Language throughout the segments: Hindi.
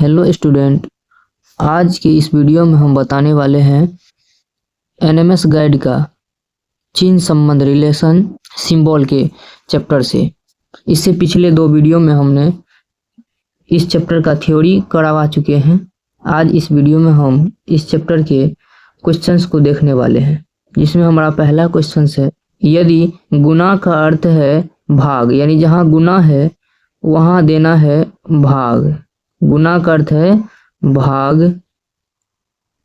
हेलो स्टूडेंट, आज के इस वीडियो में हम बताने वाले हैं एनएमएस गाइड का चिन्ह संबंध रिलेशन सिंबल के चैप्टर से। इससे पिछले दो वीडियो में हमने इस चैप्टर का थ्योरी करवा चुके हैं। आज इस वीडियो में हम इस चैप्टर के क्वेश्चंस को देखने वाले हैं, जिसमें हमारा पहला क्वेश्चन है, यदि गुना का अर्थ है भाग, यानी जहाँ गुना है वहाँ देना है भाग। गुना का अर्थ है भाग,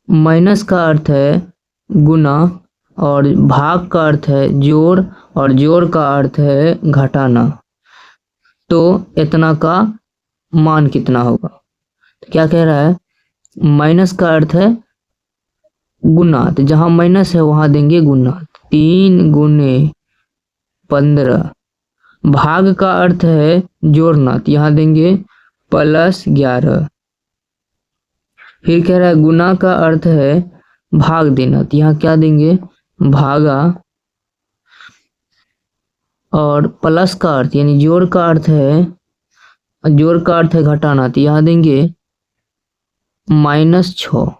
माइनस का अर्थ है गुना, और भाग का अर्थ है जोड़, और जोड़ का अर्थ है घटाना। तो इतना का मान कितना होगा? तो क्या कह रहा है, माइनस का अर्थ है गुना, तो जहां माइनस है वहां देंगे गुना, 3 गुने 15। भाग का अर्थ है जोड़ना, तो यहाँ देंगे +11। फिर कह रहा है गुना का अर्थ है भाग देना, तो यहाँ क्या देंगे भागा, और प्लस का अर्थ यानी जोड़ का अर्थ है घटाना, तो यहाँ देंगे -6।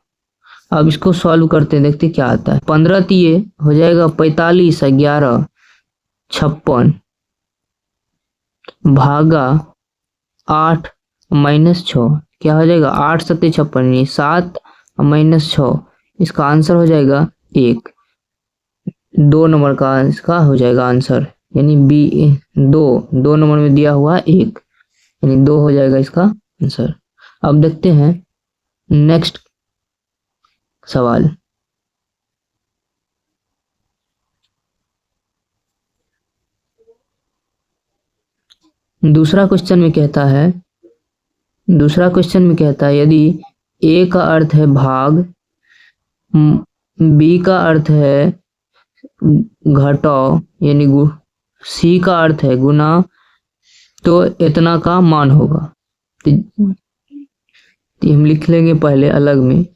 अब इसको सॉल्व करते हैं, देखते क्या आता है। 15 तिये हो जाएगा 45, 11 56, भागा 8 -6 क्या हो जाएगा 8 7 56, 7 -6, इसका आंसर हो जाएगा 1। 2 नंबर का इसका हो जाएगा आंसर, यानी बी 2 नंबर में दिया हुआ 1, यानी 2 हो जाएगा इसका आंसर। अब देखते हैं नेक्स्ट सवाल। दूसरा क्वेश्चन में कहता है यदि ए का अर्थ है भाग, बी का अर्थ है घटाओ यानी सी का अर्थ है गुना, तो इतना का मान होगा। तो हम लिख लेंगे पहले अलग में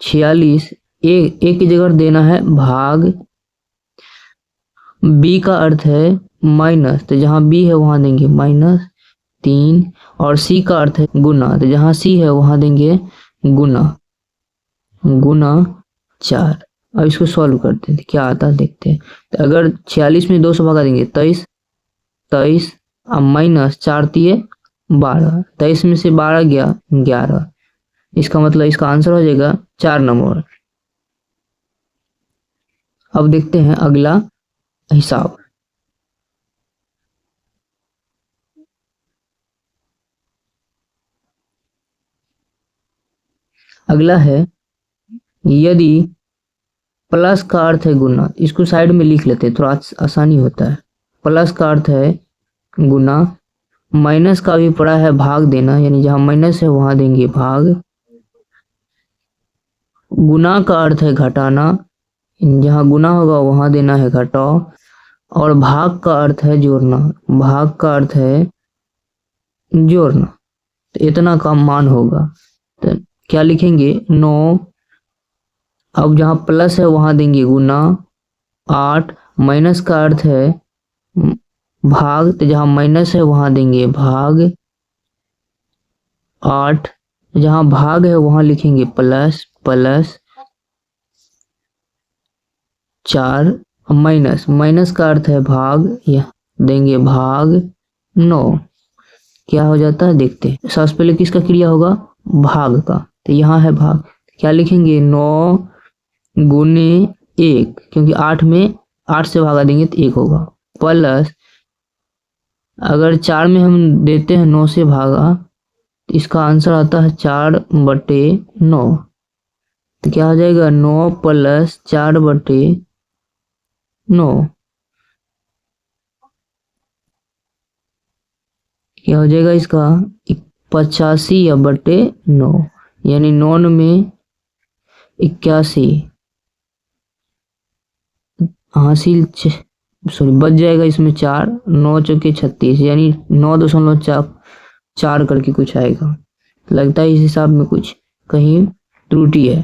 46, ए की जगह देना है भाग, बी का अर्थ है माइनस, तो जहाँ बी है वहां देंगे -3, और सी का अर्थ है गुना, तो जहाँ सी है वहां देंगे गुना 4। अब इसको सॉल्व करते हैं, क्या आता है देखते हैं। तो अगर 46 में 2 से भगा देंगे 23, अब -4 तिये 12, 23 में से 12 गया 11, इसका मतलब इसका आंसर हो जाएगा 4 नंबर। अब देखते हैं अगला हिसाब। अगला है, यदि प्लस का अर्थ है गुना, इसको साइड में लिख लेते हैं, थोड़ा आसानी होता है। प्लस का अर्थ है गुना, माइनस का भी पड़ा है भाग देना, यानी जहां माइनस है वहां देंगे भाग, गुना का अर्थ है घटाना, जहां गुना होगा वहां देना है घटाओ, और भाग का अर्थ है जोड़ना, भाग का अर्थ है जोड़ना, तो इतना का मान होगा। तो क्या लिखेंगे 9, अब जहां प्लस है वहां देंगे गुना 8, माइनस का अर्थ है भाग, तो जहां माइनस है वहां देंगे भाग 8, जहां भाग है वहां लिखेंगे प्लस 4, माइनस का अर्थ है भाग, यह देंगे भाग 9। क्या हो जाता है देखते हैं। सबसे पहले किसका क्रिया होगा भाग का, तो यहाँ है भाग, क्या लिखेंगे 9 गुने 1, क्योंकि 8 में 8 से भागा देंगे तो 1 होगा, प्लस अगर 4 में हम देते हैं 9 से भागा, तो इसका आंसर आता है 4/9, तो क्या हो जाएगा 9 + 4/9, क्या हो जाएगा इसका 85/9, यानी 9 में 81 हासिल बच जाएगा इसमें 4, 9 चौके 36, यानी 9.4 करके कुछ आएगा। लगता है इस हिसाब में कुछ कहीं त्रुटि है।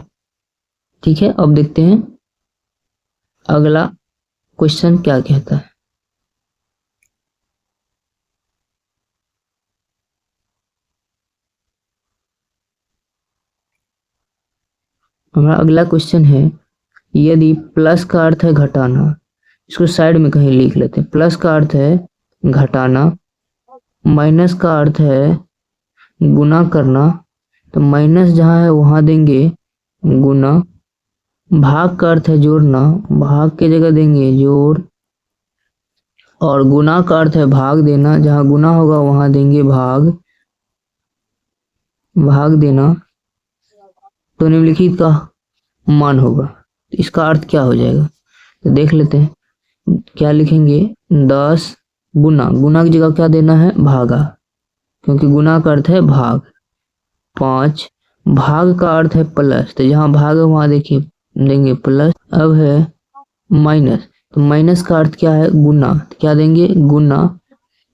ठीक है, अब देखते हैं अगला क्वेश्चन क्या कहता है। हमारा अगला क्वेश्चन है, यदि प्लस का अर्थ है घटाना, इसको साइड में कहीं लिख लेते हैं। प्लस का अर्थ है घटाना, माइनस का अर्थ है गुना करना, तो माइनस जहाँ है वहाँ देंगे गुना। भाग का अर्थ है जोड़ना, भाग की जगह देंगे जोड़। और गुना का अर्थ है भाग देना, जहाँ गुना होगा वहाँ देंगे भाग, भाग देना। तो निम्नलिखित का मान होगा, तो इसका अर्थ क्या हो जाएगा, तो देख लेते हैं। क्या लिखेंगे, 10 गुना, गुना की जगह क्या देना है भागा, क्योंकि गुना का अर्थ है भाग। 5 भाग का अर्थ है प्लस, तो जहाँ भाग है वहाँ देखिए देंगे प्लस। अब है माइनस, तो माइनस का अर्थ क्या है गुना, तो क्या देंगे गुना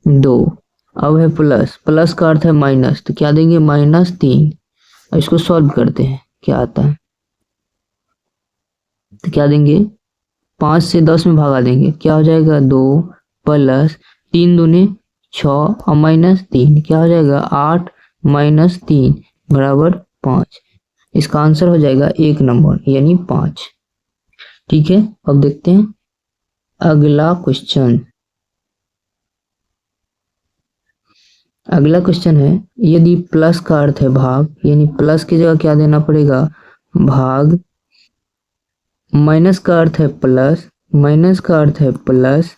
2। अब है प्लस, प्लस का अर्थ है माइनस, तो क्या देंगे -3। अब इसको सॉल्व करते हैं क्या आता है, तो क्या देंगे 5 से 10 में भागा देंगे, क्या हो जाएगा 2 प्लस 3 दूनी 6 और -3 क्या हो जाएगा 8 -3 बराबर 5। इसका आंसर हो जाएगा 1 नंबर यानी 5। ठीक है, अब देखते हैं अगला क्वेश्चन। अगला क्वेश्चन है, यदि प्लस का अर्थ है भाग, यानी प्लस की जगह क्या देना पड़ेगा भाग। माइनस का अर्थ है प्लस, माइनस का अर्थ है प्लस।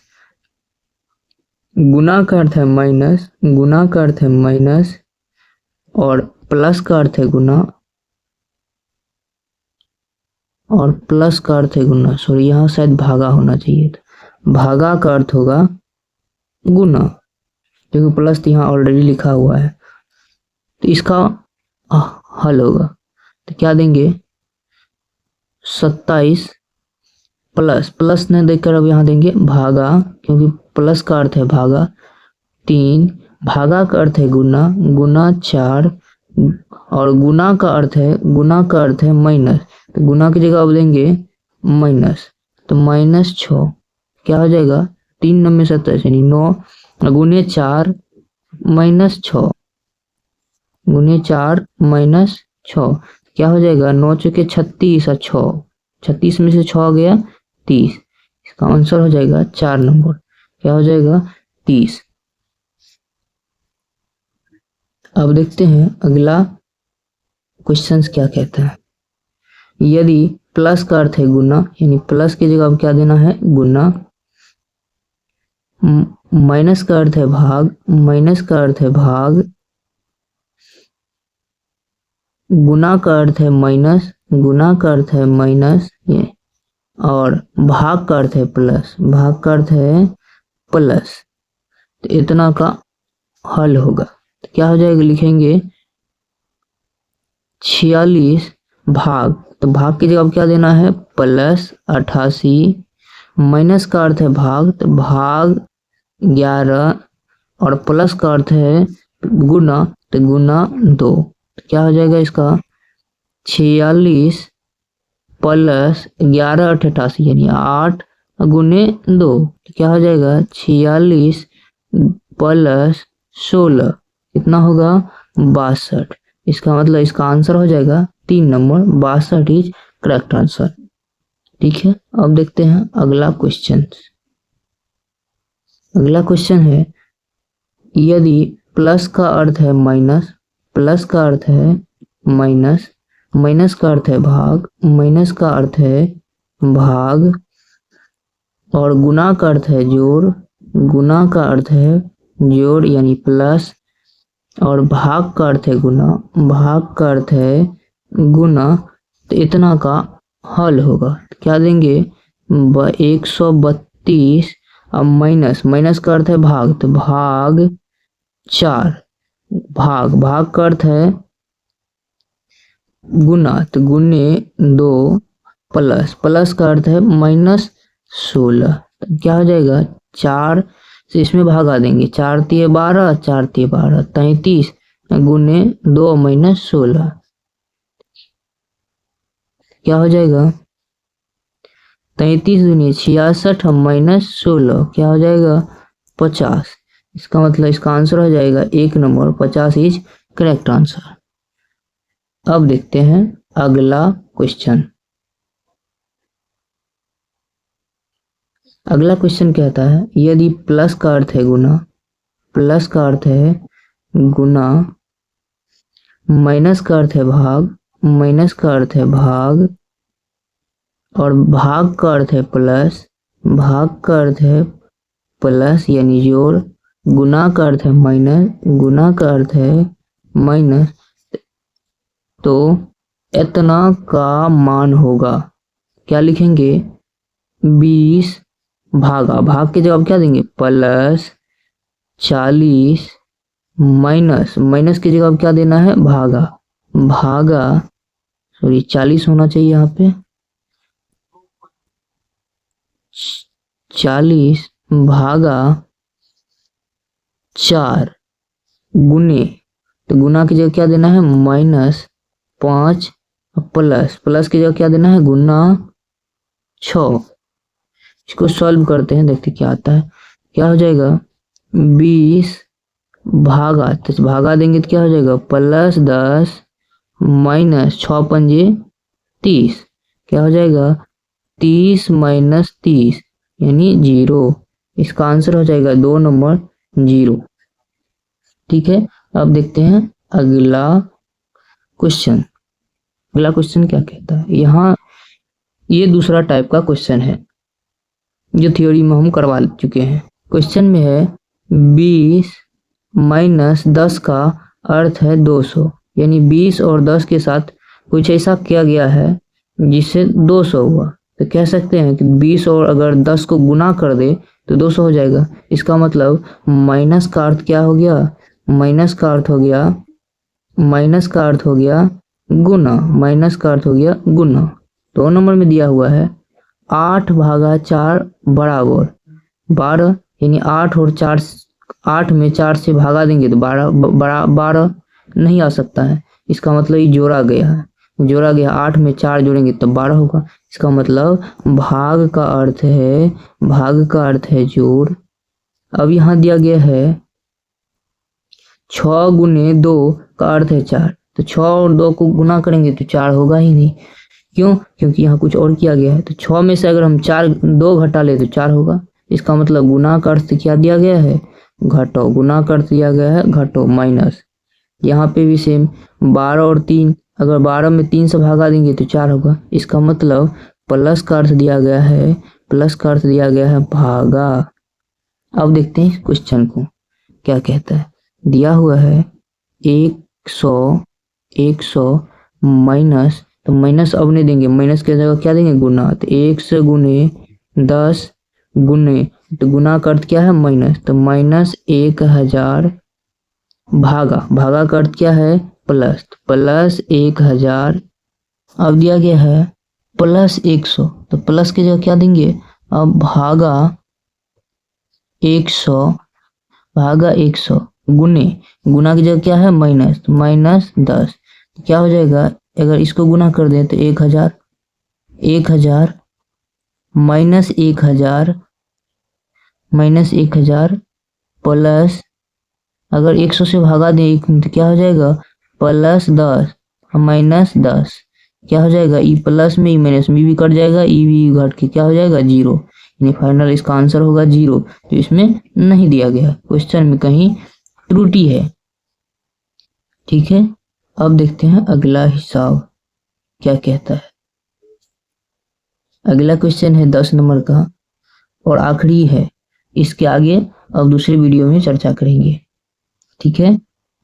गुना का अर्थ है माइनस, गुना का अर्थ है माइनस। और प्लस का अर्थ है गुना, और प्लस का अर्थ है गुना। सॉरी, यहाँ शायद भागा होना चाहिए था, भागा का अर्थ होगा गुना, क्योंकि प्लस तो यहाँ ऑलरेडी लिखा हुआ है। तो इसका हल होगा, तो क्या देंगे 27 प्लस, प्लस ने देखकर अब यहाँ देंगे भागा, क्योंकि प्लस का अर्थ है भागा। 3 भागा का अर्थ है गुना, गुना 4। और गुना का अर्थ है, गुना का अर्थ है माइनस, तो गुना की जगह अब देंगे माइनस, तो -6 क्या हो जाएगा 3 9 में 27 यानी 9 गुने 4 -6, गुने 4 -6 क्या हो जाएगा 9 चौके 36 और 6, 36 में से 6 गया 30। इसका आंसर हो जाएगा 4 नंबर, क्या हो जाएगा 30। अब देखते हैं अगला क्वेश्चन क्या कहता है। यदि प्लस का अर्थ है गुना, यानी प्लस की जगह अब क्या देना है गुना। माइनस का अर्थ है भाग, माइनस का अर्थ है भाग। गुना का अर्थ है माइनस, गुना का अर्थ है माइनस। और भाग का अर्थ है प्लस, भाग का अर्थ है प्लस। तो इतना का हल होगा, तो क्या हो जाएगा लिखेंगे 46 भाग, तो भाग की जगह क्या देना है प्लस 88। माइनस का अर्थ है भाग, तो भाग 11। और प्लस का अर्थ है गुना, तो गुना 2। तो क्या हो जाएगा इसका 46 प्लस 11 8 88 यानी 8 गुने 2, तो क्या हो जाएगा 46 प्लस 16 कितना होगा 62। इसका मतलब इसका आंसर हो जाएगा 3 नंबर 62 इज करेक्ट आंसर। ठीक है, अब देखते हैं अगला क्वेश्चन। अगला क्वेश्चन है, यदि प्लस का अर्थ है माइनस, प्लस का अर्थ है माइनस, माइनस का अर्थ है भाग, माइनस का अर्थ है भाग। और गुना का अर्थ है जोड़, गुना का अर्थ है जोड़ यानी प्लस। और भाग का अर्थ है गुना, भाग का अर्थ है गुना। तो इतना का हल होगा, क्या देंगे 132। अब माइनस, माइनस का अर्थ है भाग, तो भाग 4। भाग, भाग का अर्थ है गुना, तो गुने 2। प्लस, प्लस का अर्थ है -16। तो क्या हो जाएगा 4 से इसमें भागा देंगे, 4 तिये 12, 4 तिये 12 33 गुने 2 -16 क्या हो जाएगा 33 दूनी 66 -16 क्या हो जाएगा 50। इसका मतलब इसका आंसर हो जाएगा 1 नंबर 50 इज करेक्ट आंसर। अब देखते हैं अगला क्वेश्चन कहता है यदि प्लस का अर्थ है गुना, प्लस का अर्थ है गुना, माइनस का अर्थ है भाग, माइनस का अर्थ है भाग, और भाग का अर्थ है प्लस, भाग का अर्थ है प्लस यानी जोड़, गुना का अर्थ है माइनस, गुना का अर्थ है माइनस, तो इतना का मान होगा। क्या लिखेंगे? 20 भागा, भाग के जवाब क्या देंगे? प्लस 40 माइनस, माइनस के जवाब क्या देना है? भागा, भागा सॉरी 40 होना चाहिए यहाँ पे, 40 भागा 4 गुने, तो गुना की जगह क्या देना है? -5 प्लस, प्लस की जगह क्या देना है? गुना 6। इसको सॉल्व करते हैं, देखते क्या आता है। क्या हो जाएगा? 20 भागा, तो भागा देंगे तो क्या हो जाएगा? +10 माइनस 6 पंजे 30, क्या हो जाएगा? 30 - 30 यानी 0। इसका आंसर हो जाएगा 2 नंबर 0। ठीक है, अब देखते हैं अगला क्वेश्चन। अगला क्वेश्चन क्या कहता है? यहाँ ये दूसरा टाइप का क्वेश्चन है जो थ्योरी में हम करवा चुके हैं। क्वेश्चन में है 20 - 10 का अर्थ है 200, यानी 20 और 10 के साथ कुछ ऐसा किया गया है जिससे 200 हुआ, तो कह सकते हैं कि 20 और अगर 10 को गुना कर दे तो 200 हो जाएगा। इसका मतलब माइनस का अर्थ क्या हो गया? माइनस का अर्थ हो गया, माइनस का अर्थ हो गया गुना, माइनस का अर्थ हो गया गुना। 2 नंबर में दिया हुआ है 8 भागा 4 बराबर 12, यानी 8 और 4, 8 में 4 से भागा देंगे तो 12 नहीं आ सकता है। इसका मतलब ये जोड़ा गया है, जोड़ा गया, 8 में 4 जोड़ेंगे तो 12 होगा। इसका मतलब भाग का अर्थ है, भाग का अर्थ है जोड़। अब यहाँ दिया गया है 6 गुने 2 का अर्थ है 4, तो 6 और 2 को गुना करेंगे तो 4 होगा ही नहीं। क्यों? क्योंकि यहाँ कुछ और किया गया है, तो 6 में से अगर हम 2 घटा ले तो 4 होगा। इसका मतलब गुना का अर्थ क्या दिया गया है? घटो, गुना का अर्थ दिया गया है घटो, माइनस। यहाँ पे भी सेम 12 और 3, अगर 12 में 3 से भागा देंगे तो 4 होगा। इसका मतलब प्लस का अर्थ दिया गया है, प्लस का अर्थ दिया गया है भागा। अब देखते हैं क्वेश्चन को क्या कहता है। दिया हुआ है 100 माइनस, तो माइनस अब नहीं देंगे, माइनस की जगह क्या देंगे? गुना, तो 100 गुने 10 गुने, तो गुना का अर्थ क्या है? माइनस, तो -1000 भागा, भागा का अर्थ क्या है? प्लस, तो प्लस 1000। अब दिया गया है प्लस 100, तो प्लस की जगह क्या देंगे? अब भागा 100, भागा 100 गुने, गुना की जगह क्या है? माइनस, तो -10, तो क्या हो जाएगा? अगर इसको गुना कर दें तो 1000, 1000 -1000 प्लस, अगर 100 से भागा दें तो क्या हो जाएगा? +10 -10, क्या हो जाएगा? ई प्लस में ई माइनस में भी कट जाएगा, ई भी घट के क्या हो जाएगा? 0, यानी फाइनल इसका आंसर होगा 0। तो इसमें नहीं दिया गया, क्वेश्चन में कहीं त्रुटि है। ठीक है, अब देखते हैं अगला हिसाब क्या कहता है। अगला क्वेश्चन है 10 नंबर का और आखिरी है। इसके आगे अब दूसरे वीडियो में चर्चा करेंगे। ठीक है,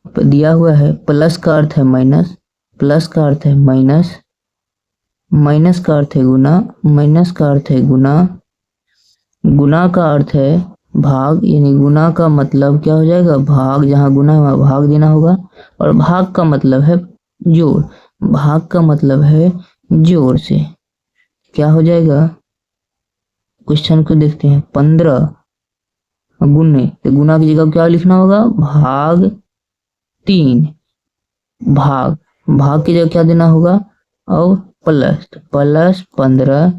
दिया हुआ है प्लस का अर्थ है माइनस, प्लस का अर्थ है माइनस, माइनस का अर्थ है गुना, माइनस का अर्थ है गुना, गुना का अर्थ है भाग, यानी गुना का मतलब क्या हो जाएगा? भाग, जहाँ गुना वहाँ भाग देना होगा, और भाग का मतलब है जोड़, भाग का मतलब है जोड़ से। क्या हो जाएगा? क्वेश्चन को देखते हैं। 15 गुने, तो गुना की जगह क्या लिखना होगा? भाग 3, भाग, भाग की जगह क्या देना होगा? और प्लस, तो प्लस 15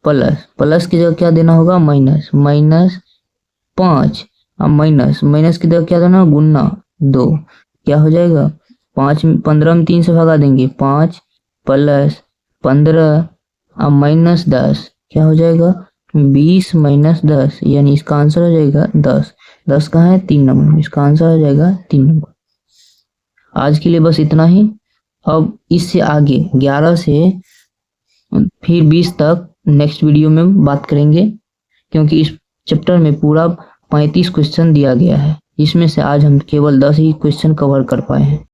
प्लस, प्लस की जगह क्या देना होगा? माइनस, -5, अब माइनस, माइनस की जगह क्या देना? गुना 2, क्या हो जाएगा? 15 में 3 से भगा देंगे 5, प्लस 15 और माइनस 10 क्या हो जाएगा 20 माइनस 10, यानी इसका आंसर हो जाएगा 10। 10 कहाँ है 3 नंबर, इसका आंसर हो जाएगा 3 नंबर। आज के लिए बस इतना ही। अब इससे आगे 11 से फिर 20 तक नेक्स्ट वीडियो में बात करेंगे, क्योंकि इस चैप्टर में पूरा 35 क्वेश्चन दिया गया है, इसमें से आज हम केवल 10 ही क्वेश्चन कवर कर पाए हैं।